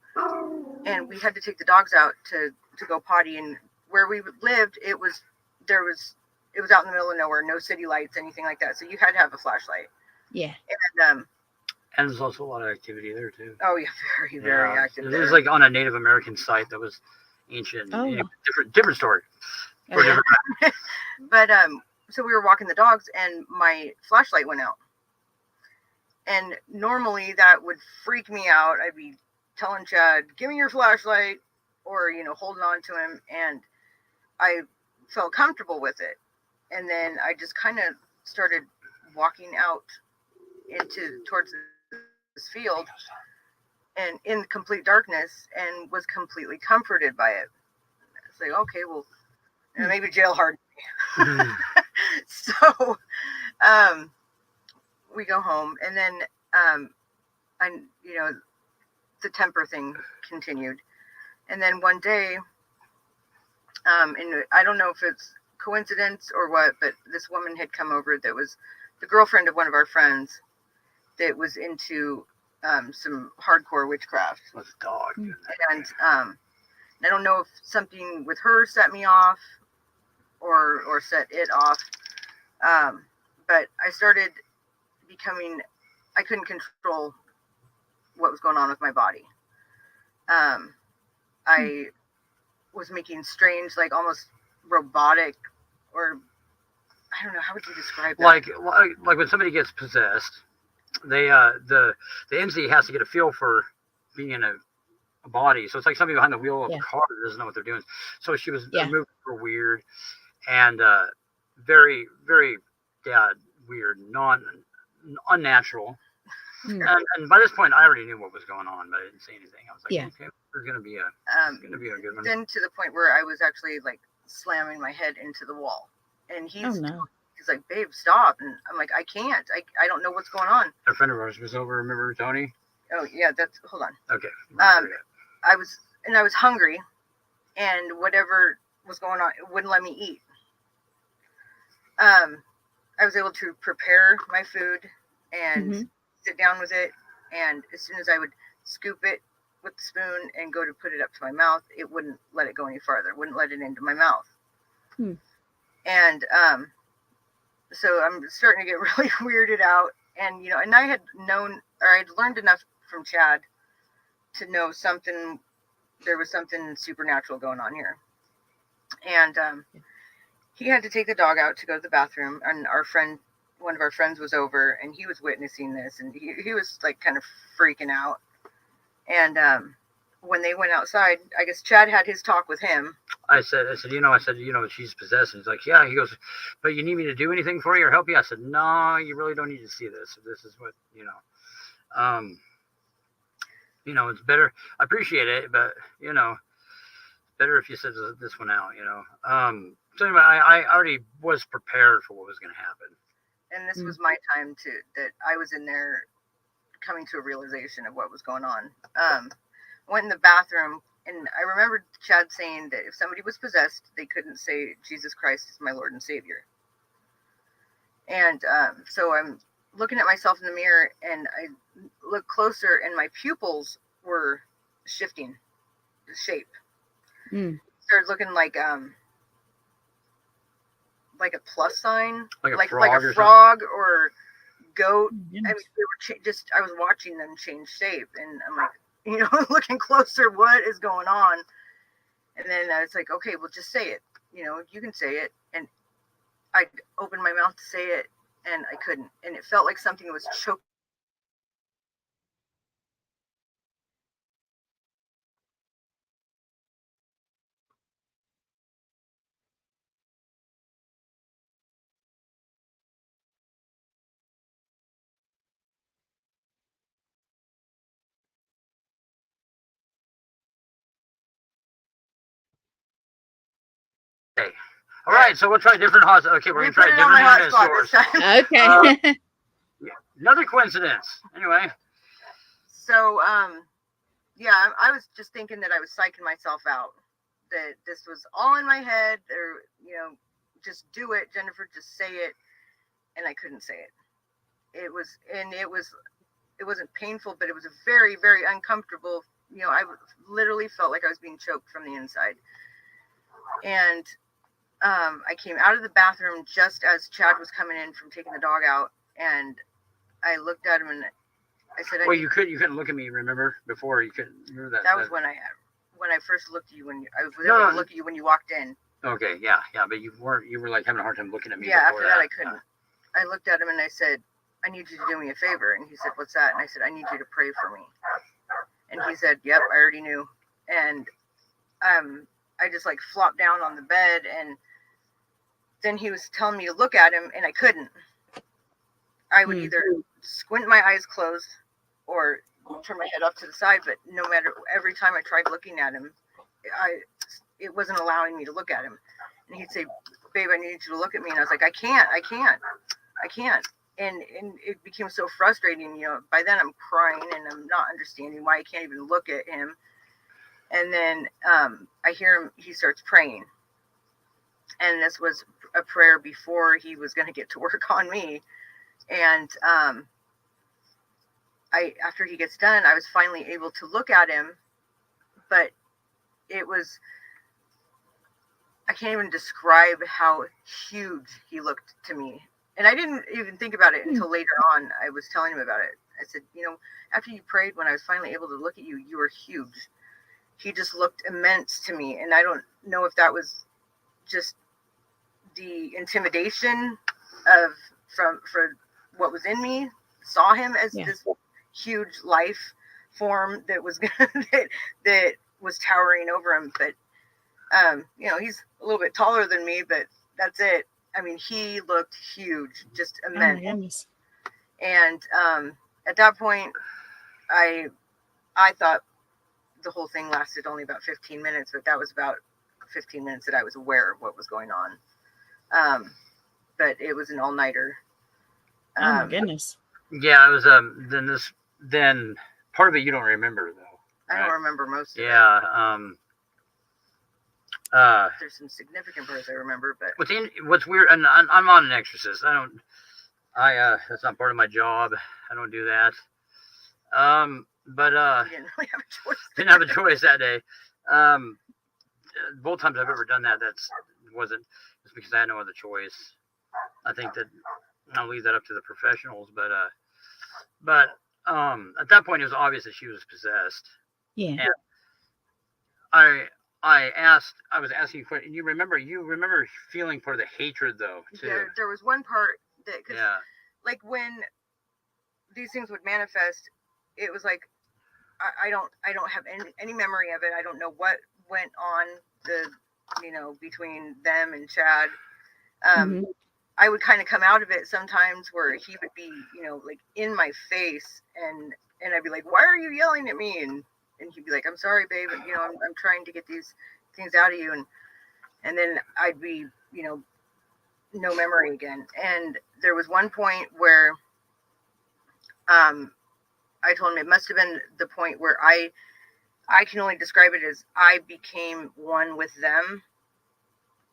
And we had to take the dogs out to go potty, and where we lived, it was out in the middle of nowhere, no city lights, anything like that. So you had to have a flashlight. Yeah. And there's also a lot of activity there too. Oh yeah, very active. It was like on a Native American site that was ancient. Oh. Anyway, different story. Oh, yeah. But so we were walking the dogs, and my flashlight went out. And normally that would freak me out. I'd be telling Chad, "Give me your flashlight," or holding on to him, and I felt comfortable with it. And then I just kind of started walking out towards this field, and in complete darkness, and was completely comforted by it. It's like, okay, well, maybe jail hardened me. So we go home, and then the temper thing continued. And then one day, and I don't know if it's coincidence or what, but this woman had come over that was the girlfriend of one of our friends that was into some hardcore witchcraft. With a dog. And I don't know if something with her set me off or set it off. But I started I couldn't control what was going on with my body. I was making strange, like almost robotic, or I don't know, how would you describe that? Like when somebody gets possessed, they the entity has to get a feel for being in a body. So it's like somebody behind the wheel of a car that doesn't know what they're doing. So she was moving her weird and very, very weird, unnatural. And by this point, I already knew what was going on, but I didn't say anything. I was like, okay, there's gonna be a good one. Then to the point where I was actually like slamming my head into the wall, and he's like, babe, stop. And I'm like, I can't. I don't know what's going on. A friend of ours was over. Remember Tony? Oh yeah, hold on. Okay. I was hungry, and whatever was going on, it wouldn't let me eat. I was able to prepare my food and sit down with it, and as soon as I would scoop it with the spoon and go to put it up to my mouth, it wouldn't let it go any farther, wouldn't let it into my mouth. And so I'm starting to get really weirded out, and and I had learned enough from Chad to know there was something supernatural going on here. And he had to take the dog out to go to the bathroom, and one of our friends was over, and he was witnessing this, and he was like kind of freaking out. And when they went outside, I guess Chad had his talk with him. I said, she's possessed. And he's like, yeah. He goes, but you need me to do anything for you or help you? I said, no, you really don't need to see this. This is what, it's better. I appreciate it, but, better if you said this one out, So anyway, I already was prepared for what was going to happen. And this was my time that I was in there coming to a realization of what was going on. Went in the bathroom, and I remember Chad saying that if somebody was possessed, they couldn't say, Jesus Christ is my Lord and Savior. And so I'm looking at myself in the mirror, and I look closer, and my pupils were shifting the shape. Started looking like a plus sign, like a frog or goat. Yes. I mean, they were I was watching them change shape, and I'm like, looking closer, what is going on? And then it's like, okay, well, just say it. You can say it. And I opened my mouth to say it, and I couldn't. And it felt like something was choking. Okay. All right, so we'll try different hot. Okay, we're gonna try different internet source. Okay. Another coincidence. Anyway. So, yeah, I was just thinking that I was psyching myself out. That this was all in my head, or just do it, Jennifer. Just say it, and I couldn't say it. It wasn't painful, but it was a very, very uncomfortable. I literally felt like I was being choked from the inside. And I came out of the bathroom just as Chad was coming in from taking the dog out, and I looked at him and I said, "Well, you couldn't look at me. Remember before you couldn't remember that." That was when I first looked at you I was able to look at you when you walked in. Okay, yeah, but you were like having a hard time looking at me. Yeah, after that I couldn't. I looked at him and I said, I need you to do me a favor. And he said, what's that? And I said, I need you to pray for me. And he said, yep, I already knew. And I just like flopped down on the bed, and then he was telling me to look at him, and I couldn't. I would either squint my eyes closed or turn my head off to the side, but no matter, every time I tried looking at him, it wasn't allowing me to look at him. And he'd say, babe, I need you to look at me. And I was like, I can't. And it became so frustrating. By then I'm crying and I'm not understanding why I can't even look at him. And then I hear him, he starts praying. And this was a prayer before he was going to get to work on me. And after he gets done, I was finally able to look at him, but I can't even describe how huge he looked to me. And I didn't even think about it until later on. I was telling him about it. I said, after you prayed, when I was finally able to look at you, you were huge. He just looked immense to me. And I don't know if that was just the intimidation for what was in me, saw him as this huge life form that was that was towering over him. But he's a little bit taller than me, but that's it. I mean, he looked huge, just immense. Oh my goodness. And at that point, I thought the whole thing lasted only about 15 minutes, but that was about 15 minutes that I was aware of what was going on. But it was an all-nighter. Oh my goodness. Yeah, it was then part of it you don't remember though. Right? I don't remember most of it. Yeah. There's some significant parts I remember, but what's weird, and I'm not an exorcist. That's not part of my job. I don't do that. But you didn't really have a choice. Didn't have a choice that day. Both times I've ever done that, wasn't just because I had no other choice. I think that I'll leave that up to the professionals, but at that point it was obvious that she was possessed. Yeah. And I was asking you, and you remember feeling part of the hatred though too. There was one part that, like when these things would manifest, it was like I don't have any memory of it. I don't know what went on between them and Chad. Mhm. I would kind of come out of it sometimes where he would be, like in my face, and I'd be like, "Why are you yelling at me?" And he'd be like, "I'm sorry, babe, and I'm trying to get these things out of you," and then I'd be, no memory again. And there was one point where I told him it must have been the point where I can only describe it as I became one with them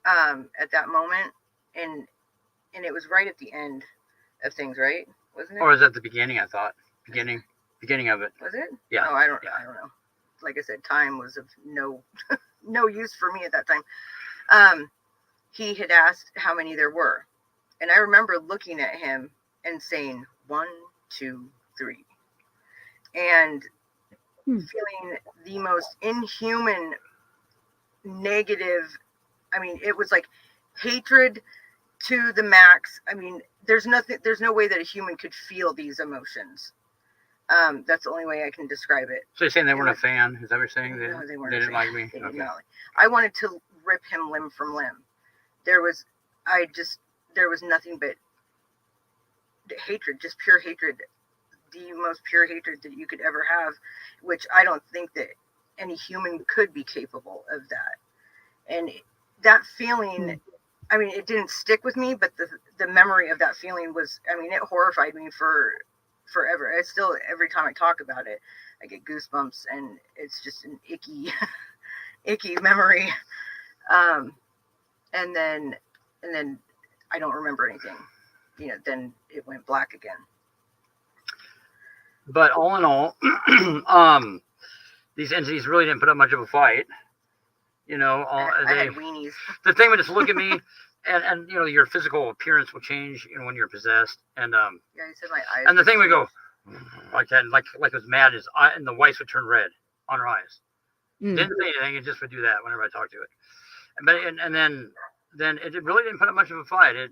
at that moment, and it was right at the end of things, right? Wasn't it? Or was that the beginning? I thought beginning of it. Was it? Yeah. Oh, I don't know. Like I said, time was of no use for me at that time. He had asked how many there were, and I remember looking at him and saying 1, 2, 3, and feeling the most inhuman, negative. I mean, it was like hatred to the max. I mean, there's no way that a human could feel these emotions. That's the only way I can describe it. So you're saying they weren't a fan? Is that what you're saying? No, they weren't. They didn't like me? They Okay. I wanted to rip him limb from limb. There was nothing but hatred, just pure hatred, the most pure hatred that you could ever have, which I don't think that any human could be capable of that. And that feeling, I mean, it didn't stick with me, but the memory of that feeling was, I mean, it horrified me for forever. I still, every time I talk about it, I get goosebumps, and it's just an icky memory. And then I don't remember anything. Then it went black again. But all in all, these entities really didn't put up much of a fight. I had weenies. The thing would just look at me, and your physical appearance will change when you're possessed. And yeah, you said my eyes. And the thing would go like that, like it was mad, and the whites would turn red on her eyes. Didn't say anything; it just would do that whenever I talked to it. But and then it really didn't put up much of a fight. It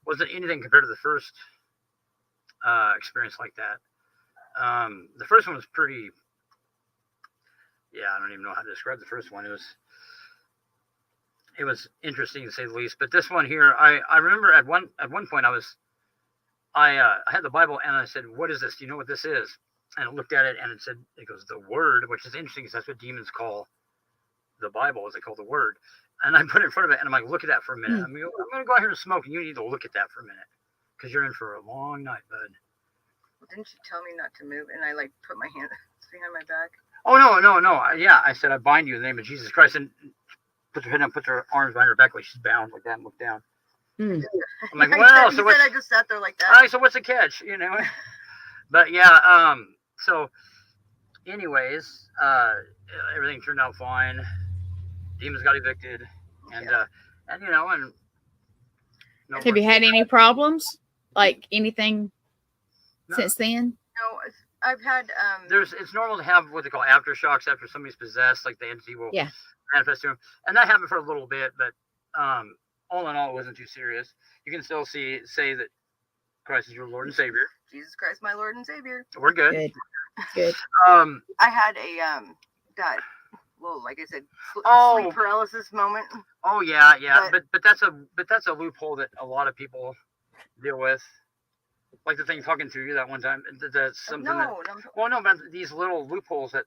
wasn't anything compared to the first experience like that. The first one was pretty. Yeah, I don't even know how to describe the first one. It was interesting to say the least. But this one here, I remember at one point I had the Bible, and I said, "What is this? Do you know what this is?" And I looked at it, and it goes, "The Word," which is interesting because that's what demons call the Bible, is they call the Word. And I put it in front of it, and I'm like, "Look at that for a minute. I'm going to go out here and smoke, and you need to look at that for a minute because you're in for a long night, bud." Well, didn't you tell me not to move? And I put my hand behind my back. Oh no! Yeah, I said, "I bind you in the name of Jesus Christ," and puts her head down, puts her arms behind her back like she's bound, like that, and look down. I'm like, "Well, so I just sat there like that." All right, so what's the catch? But yeah, so anyways, everything turned out fine. Demons got evicted, and no. Have you had any problems, like anything since then? No, I've had. It's normal to have what they call aftershocks after somebody's possessed, like the entity will manifest to them, and that happened for a little bit, but all in all, it wasn't too serious. You can still say that Christ is your Lord and Savior. Jesus Christ, my Lord and Savior. We're good. Good. I had like I said, sleep paralysis moment. Oh yeah, but that's a loophole that a lot of people deal with. Like the thing talking to you that one time. That's something. No, but these little loopholes that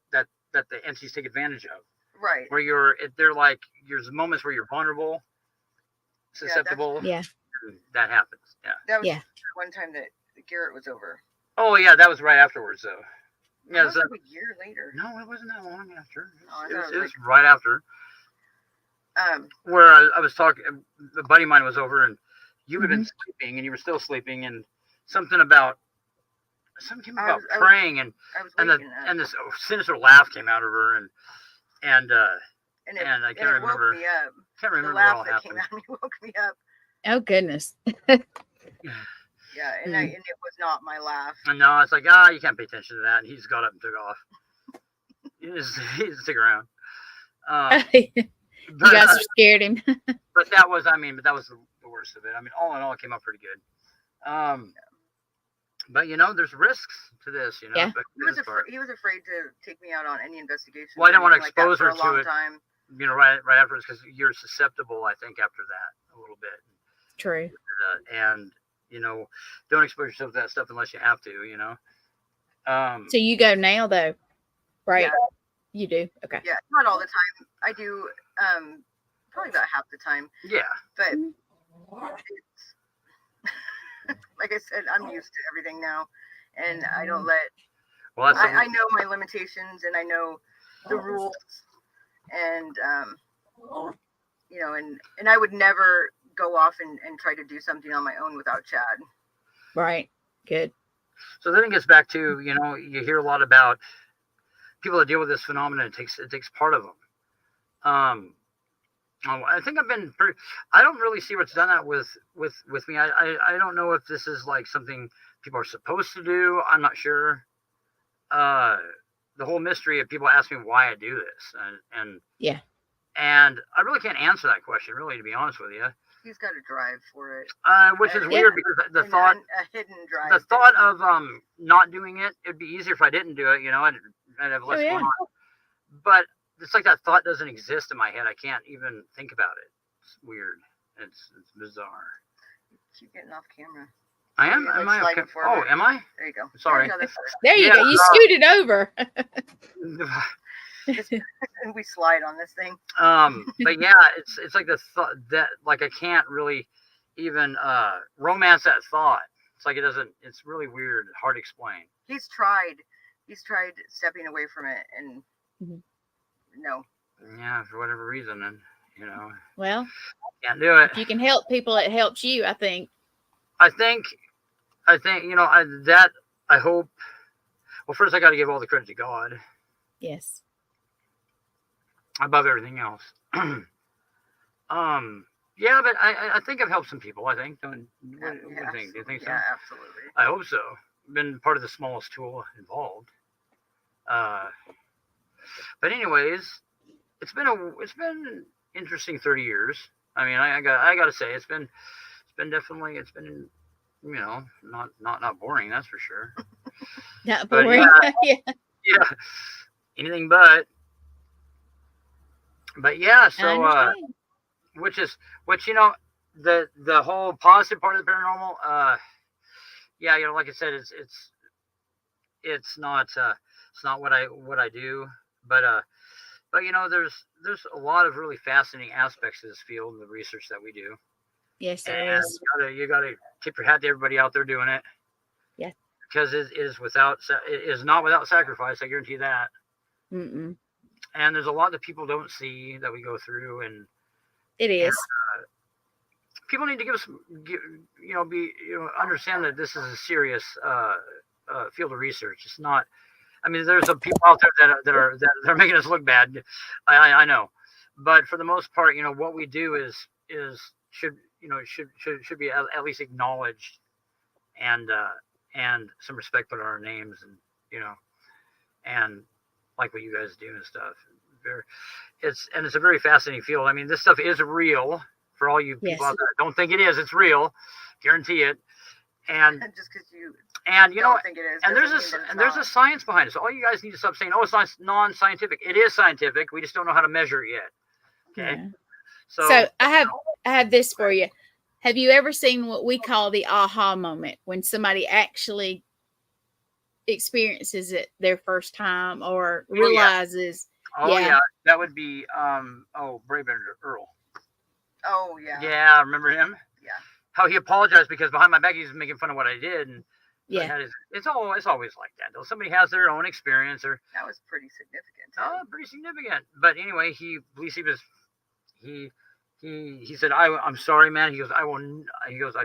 the entities take advantage of. Right. Where they're like, there's moments where you're vulnerable, susceptible. Yeah. And that happens. Yeah. That was one time that Garrett was over. Oh yeah, that was right afterwards though. Yeah, it was like a year later. No, it wasn't that long after. It was right after. Where I was talking, a buddy of mine was over, and you had been sleeping, and you were still sleeping, and something about praying, and this sinister laugh came out of her, and I can't remember. Woke me up. Can't remember the laugh what all that happened. came out of me woke me up. Oh goodness. Yeah, and it was not my laugh. No, it's like, you can't pay attention to that. And he just got up and took off. He didn't stick around. You guys scared him. But that was the worst of it. I mean, all in all, it came out pretty good. But there's risks to this. Yeah. But he was afraid to take me out on any investigation. Well, I didn't want to expose her to it. right afterwards, because you're susceptible, I think, after that a little bit. True. And don't expose yourself to that stuff unless you have to. So you go now, though, right? Yeah. You do. Okay. Yeah, not all the time. I do probably about half the time. Yeah. But it's, like I said, I'm used to everything now, and I don't let. Well, I know my limitations, and I know the rules, and and I would never go off and try to do something on my own without Chad. Right. Good. So then it gets back to, you hear a lot about people that deal with this phenomenon. It takes part of them. I think I don't really see what's done that with me. I don't know if this is like something people are supposed to do. I'm not sure. The whole mystery of people ask me why I do this, and yeah, and I really can't answer that question, really, to be honest with you. He's got a drive for it, which is weird, because a hidden drive. The thought of not doing it, it'd be easier if I didn't do it. I'd have less going on. But it's like that thought doesn't exist in my head. I can't even think about it. It's weird. It's bizarre. Keep getting off camera. I am. Am I okay? Oh, am I? There you go. Sorry. There you go. You scooted over. We slide on this thing. But yeah, it's like the thought that, like, I can't really even romance that thought. It's like it doesn't. It's really weird, hard to explain. He's tried stepping away from it, and no. Yeah, for whatever reason, and well, can't do it. If you can help people, it helps you. I think. I hope. Well, first I got to give all the credit to God. Yes. Above everything else. Yeah, but I think I've helped some people. I think. What do you think? Do you think so? Yeah, absolutely. I hope so. Been part of the smallest tool involved. But anyways, it's been interesting 30 years. I mean, I got to say, it's been not boring, that's for sure. Not boring. Yeah. Anything but yeah. So which the whole positive part of the paranormal. Yeah, like I said, it's not what I do, but there's a lot of really fascinating aspects to this field and the research that we do. Yes, there is. You gotta tip your hat to everybody out there doing it. Yeah. Because it is not without sacrifice. I guarantee that. Mm-mm. And there's a lot that people don't see that we go through, and it is. People need to understand that this is a serious field of research. It's not. I mean, there's some people out there that are making us look bad. I know, but for the most part, what we do should be at least acknowledged, and some respect put on our names, and like what you guys do and stuff. It's a very fascinating field. I mean, this stuff is real for all you people out there that don't think it is. It's real, guarantee it. And just because you don't think it is, there's a science behind it. So all you guys need to stop saying, "Oh, it's not non-scientific." It is scientific. We just don't know how to measure it yet. Okay. Yeah. So I have this for you. Have you ever seen what we call the aha moment, when somebody actually experiences it their first time or realizes? Oh yeah, that would be Brave Earl. Oh yeah. Yeah, remember him? Yeah. How he apologized because behind my back he was making fun of what I did, and it's always like that. Though somebody has their own experience, or that was pretty significant. Pretty significant. But anyway, he said, I'm sorry, man. He goes, I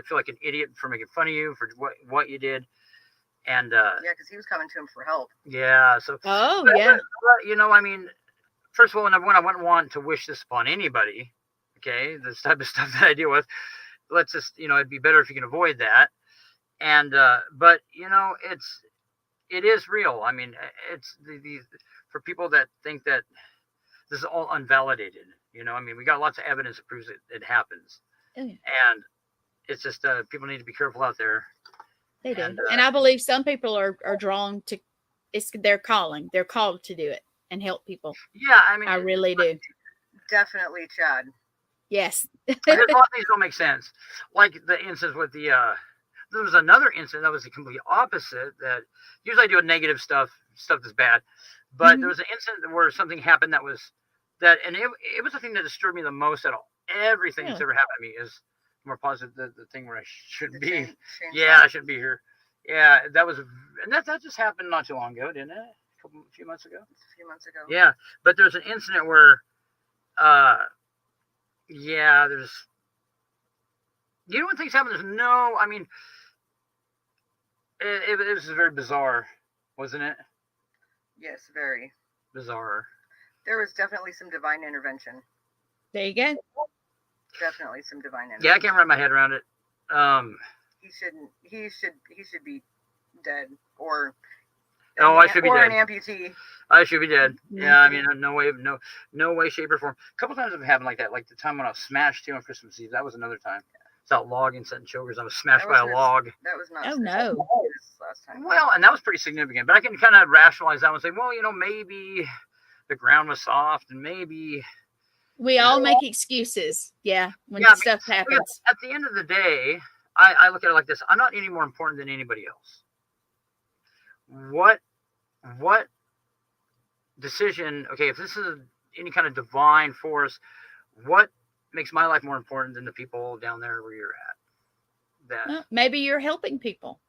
feel like an idiot for making fun of you for what you did. And because he was coming to him for help. Yeah. So. Oh, but, yeah. But, I mean, first of all, number one, I wouldn't want to wish this upon anybody. Okay, this type of stuff that I deal with. Let's just, it'd be better if you can avoid that. And but it is real. I mean, it's the for people that think that this is all unvalidated. I mean, we got lots of evidence that proves it happens. Oh, yeah. And it's just people need to be careful out there. They do. And I believe some people are drawn to it's their calling. They're called to do it and help people. Yeah, I mean, I really do. definitely Chad. Yes. There's a lot of things don't make sense. Like the instance with the there was another incident that was the complete opposite. That usually I do negative stuff that's bad, but there was an incident where something happened that was and it was the thing that disturbed me the most at all. Everything that's ever happened to me is more positive. The thing where I shouldn't be. I shouldn't be here. Yeah, that was, and that just happened not too long ago, didn't it? A few months ago. A few months ago. Yeah, but there's an incident where, there's, when things happen, there's no, I mean, it was very bizarre, wasn't it? Yes, very bizarre. There was definitely some divine intervention. There you go. Definitely some divine intervention. Yeah, I can't wrap my head around it. He should be dead or. Oh, I should be dead. Or an amputee. I should be dead. Yeah, I mean, no way, shape, or form. A couple times it happened like that. Like the time when I was smashed too on Christmas Eve. That was another time. It's out logging, setting chokers. I was smashed by a log. That was not. Oh no. Last time. Well, and that was pretty significant. But I can kind of rationalize that one and say, well, maybe the ground was soft, and maybe we all make excuses. Yeah, when stuff happens. At the end of the day, I look at it like this: I'm not any more important than anybody else. What decision? Okay, if this is any kind of divine force, what makes my life more important than the people down there where you're at? Well, maybe you're helping people.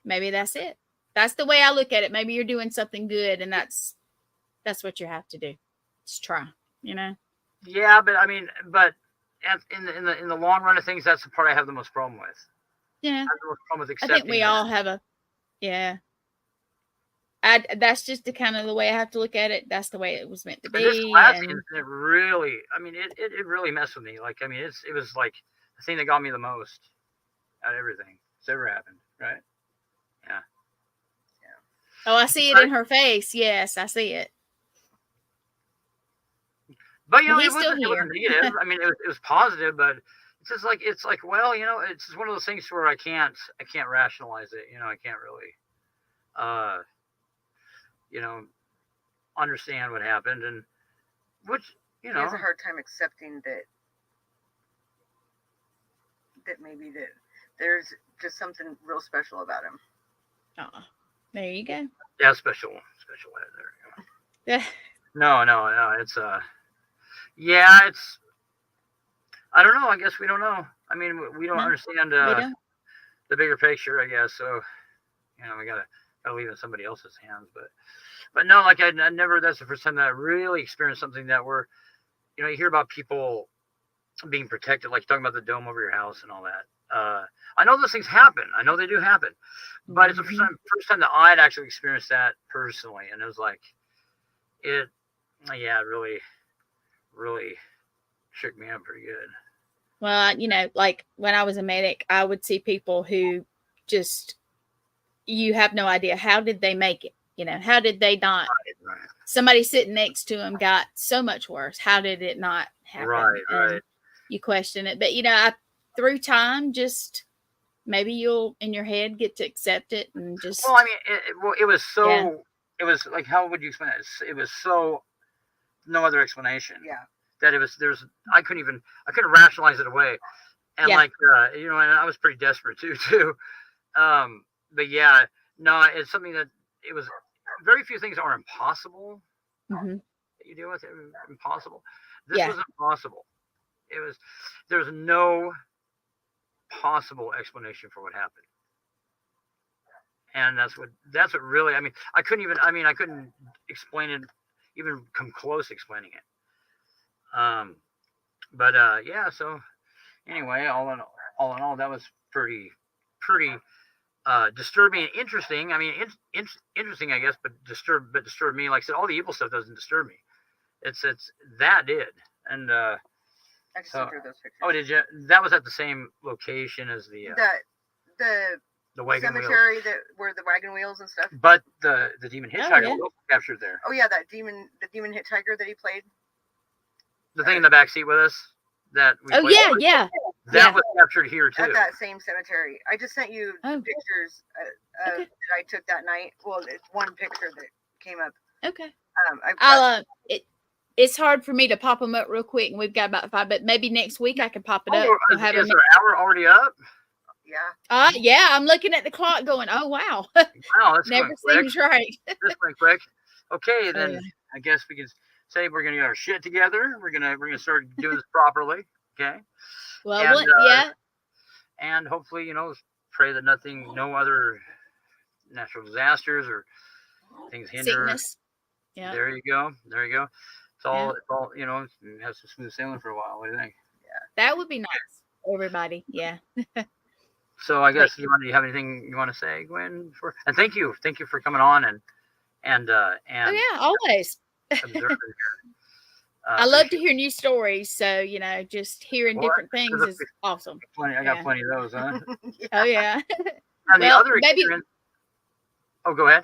Maybe that's it. That's the way I look at it. Maybe you're doing something good, and that's what you have to do. Just try. Yeah, but I mean, in the long run of things, that's the part I have the most problem with. Yeah, I have the most problem with I accepting. think we all have a. Yeah. That's just the kind of the way I have to look at it. That's the way it was meant to be. This last incident really, I mean, it really messed with me. Like, I mean, it was like the thing that got me the most out of everything that's ever happened, right? Yeah. Oh, I see it in her face. Yes, I see it. But he's it wasn't negative. I mean, it was positive, but it's like well, it's just one of those things where I can't rationalize it. I can't really understand what happened, and which he has a hard time accepting that maybe that there's just something real special about him. Oh, there you go. Yeah, special there. Yeah. No, it's it's. I don't know. I guess we don't know. I mean, we don't understand the bigger picture, I guess. So, we gotta leave it in somebody else's hands. But no, like I never. That's the first time that I really experienced something that where, you hear about people being protected, like talking about the dome over your house and all that. I know those things happen. I know they do happen, but it's the first time that I'd actually experienced that personally, and it was like, it really, really shook me up pretty good. Well, like when I was a medic, I would see people who just, you have no idea. How did they make it? How did they not? Right. Somebody sitting next to them got so much worse. How did it not happen? Right. You question it. But, through time, just maybe you'll, in your head, get to accept it and just. Well, I mean, it was so, it was like, how would you explain it? It was so, no other explanation. Yeah. That I couldn't rationalize it away. And and I was pretty desperate too. But yeah, no, it's something that it was very few things are impossible. Mm-hmm. That you deal with impossible. This was impossible. There's no possible explanation for what happened. And that's what really, I mean, I couldn't explain it, even come close to explaining it. So anyway, all in all, that was pretty disturbing and interesting. I mean, interesting, I guess, but disturbed me. Like I said, all the evil stuff doesn't disturb me. It's that did. And I just sent through those pictures. Oh, did you? That was at the same location as the wagon cemetery wheels. where the wagon wheels and stuff. But the demon hitchhiker was captured there. Oh yeah, the demon hitchhiker that he played. The thing in the back seat with us that we played with. That was captured here too. At that same cemetery. I just sent you pictures that I took that night. Well, it's one picture that came up. Okay. it's hard for me to pop them up real quick, and we've got about 5. But maybe next week I can pop it up. Oh, is our hour already up? Yeah. Yeah. I'm looking at the clock, going, "Oh wow, Wow, that's never going quick. seems right." This went quick. Okay, then yeah. I guess we can say we're gonna get our shit together. We're gonna start doing this properly. Okay. Well, And, yeah. And hopefully, pray that no other natural disasters or things hinder. Sickness. Yeah. There you go. It's all, have some smooth sailing for a while. What do you think? Yeah. That would be nice. Everybody. Yeah. So I guess do you have anything you want to say, Gwen? And thank you for coming on and oh yeah, always. observing here. I love to hear new stories. So, just hearing different things is awesome. I got plenty of those, huh? Yeah. Oh, yeah. And the other experience. Oh, go ahead.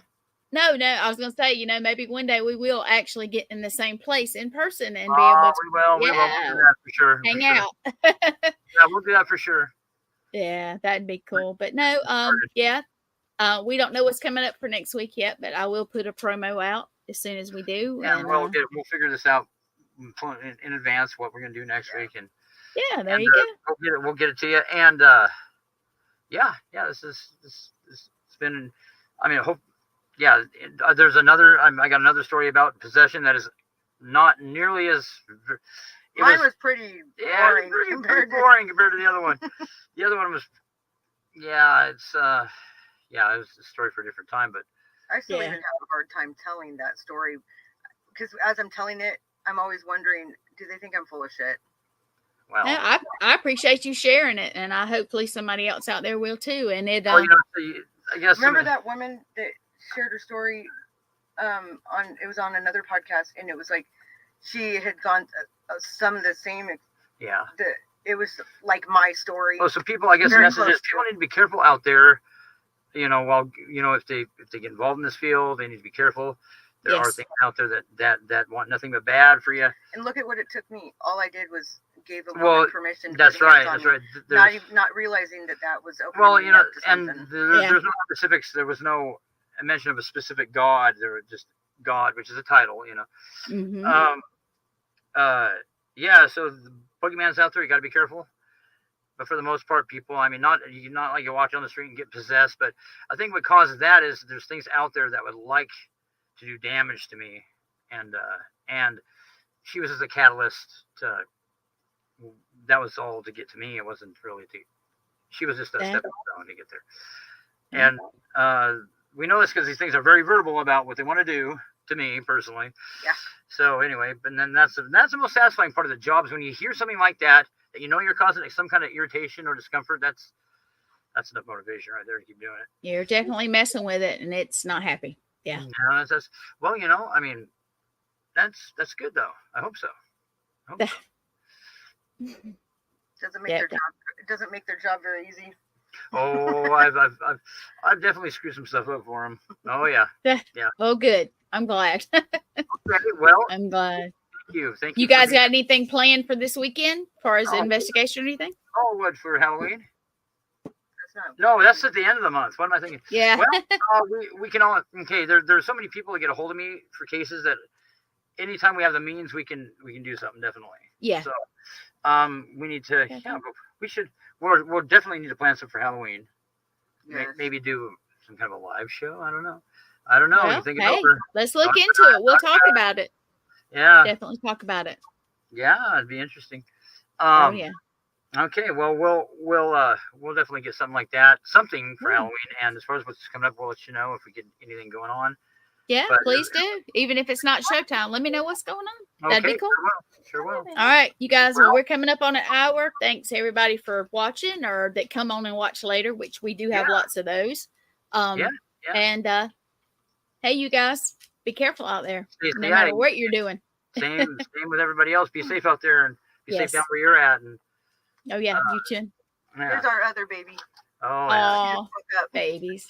No. I was going to say, maybe one day we will actually get in the same place in person and be able to. We will do that for sure. Hang out. Yeah, we'll do that for sure. Yeah, that'd be cool. But no, yeah. We don't know what's coming up for next week yet, but I will put a promo out as soon as we do. And we'll figure this out in advance what we're gonna do next week, and there you go. We'll get it to you, and it's been. I mean, I hope. Yeah, there's another. I got another story about possession that is not nearly as. Mine was pretty boring. Pretty boring compared to the other one. The other one was. Yeah, it's. It was a story for a different time, but I still even have a hard time telling that story because as I'm telling it, I'm always wondering, do they think I'm full of shit? Well, I appreciate you sharing it, and I hopefully somebody else out there will too. And it, I guess remember that woman that shared her story it was on another podcast, and it was like she had gone some of the same. Yeah. It was like my story. Oh, so people, I guess the message is people need to be careful out there. If they get involved in this field, they need to be careful. There are things out there that want nothing but bad for you. And look at what it took me. All I did was gave a woman permission. That's right. Not realizing that was open. Well, and there's no specifics. There was no mention of a specific god. There was just God, which is a title. Mm-hmm. So the boogeyman's out there. You got to be careful. But for the most part, people, I mean, not like you walk down the street and get possessed, but I think what causes that is there's things out there that would like to do damage to me, and she was just a catalyst to. That was all to get to me. It wasn't really to. She was just a stepping stone to get there, and we know this because these things are very verbal about what they want to do to me personally. Yeah. So anyway, but then that's the most satisfying part of the job is when you hear something like that you're causing some kind of irritation or discomfort. That's enough motivation right there to keep doing it. You're definitely messing with it, and it's not happy. Yeah. No, well, I mean, that's good though. I hope so. Doesn't make their job. It doesn't make their job very easy. Oh, I've definitely screwed some stuff up for them. Oh yeah. Yeah. Oh, good. I'm glad. Okay, well, I'm glad. Thank you. You guys got anything planned for this weekend as far as investigation or anything? Oh, what, for Halloween? No, that's at the end of the month. What am I thinking? Yeah. Well, we can all there's so many people that get a hold of me for cases that anytime we have the means we can do something, definitely. Yeah. So we need to we'll definitely need to plan something for Halloween. Yes. Maybe do some kind of a live show. I don't know. Well, let's look into it. We'll talk about it. Yeah. Definitely talk about it. Yeah, it'd be interesting. Yeah. Okay, well, we'll definitely get something like that, something for Halloween. And as far as what's coming up, we'll let you know if we get anything going on. Yeah, please do. Even if it's not showtime, let me know what's going on. That'd be cool. Sure will. All right, you guys. Well, we're coming up on an hour. Thanks everybody for watching or that come on and watch later, which we do have lots of those. And hey, you guys, be careful out there, no matter what you're doing. Same with everybody else. Be safe out there and be safe down where you're at. And oh yeah, you too. There's our other baby. Oh, babies.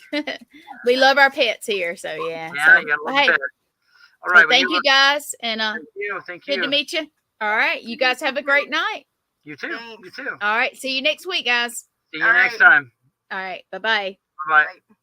We love our pets here, so yeah. Yeah, you gotta love pets. All right. So thank you guys, and thank you. Good to meet you. All right, you guys have a great night. You too. Thanks. You too. All right, see you next week, guys. See you next time. All right, bye-bye. Bye-bye.